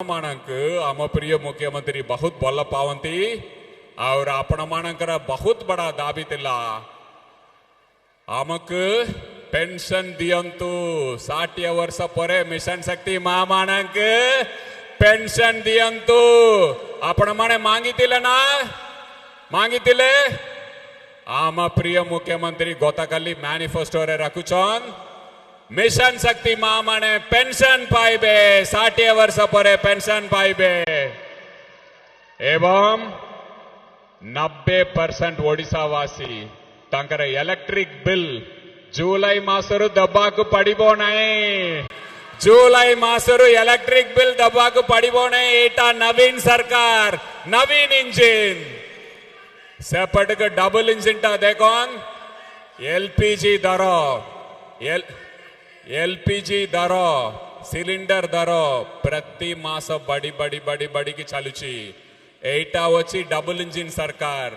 मानक आम प्रिय मुख्यमंत्री बहुत भल पावती और आपण मानकर बहुत बड़ा दाबी थिला आमक पेंशन दियंतु 60 वर्ष पर मिशन शक्ति मां मानक पेंशन दियंतु आपण माने मांगितिले ना मांगितिले आम प्रिय मुख्यमंत्री गतकाली मैनिफेस्टो रे रखुछन मिशन शक्ति मां माने पेंशन पाइबे 60 वर्ष पर पेंशन पाइबे एवं 90% ओडिशावासी तांकर इलेक्ट्रिक बिल जुलाई मासरु दब्बाकु पड़िबो नहीं जुलाई मासरु इलेक्ट्रिक बिल दब्बाकु पड़िबो नहीं एटा नवीन सरकार नवीन इंजिन सेपटक डबल इंजिन टा देखोन एलपीजी दरो एलपीजी दर सिलिंडर दर प्रति मास बड़ी बड़ी बड़ी बड़ी की चलुची एटा वची डबल इंजिन सरकार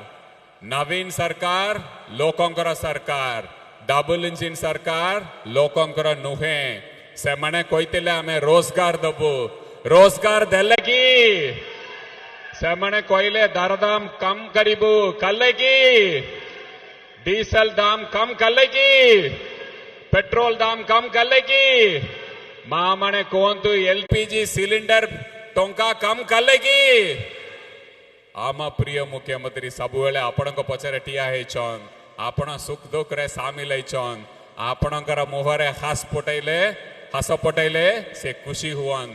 नवीन सरकार लोकंकर सरकार डबल इंजिन सरकार लोकंकर नुहे से मने कोइतिले आमे रोजगार दबु रोजगार देले की से मने कोइले दरदाम कम करिबु कल्ले की डीजल दाम कम कल्ले की पेट्रोल दाम कम कलेगी मां मने कहतु एलपीजी सिलिंडर टंका कम कलेगी आम प्रिय मुख्यमंत्री सबुले आपण पचरे ठिया होइछन आपण सुख दुख रे सामिल होइछन आपणकर मुहरे हस पटेले से खुशी हुअन।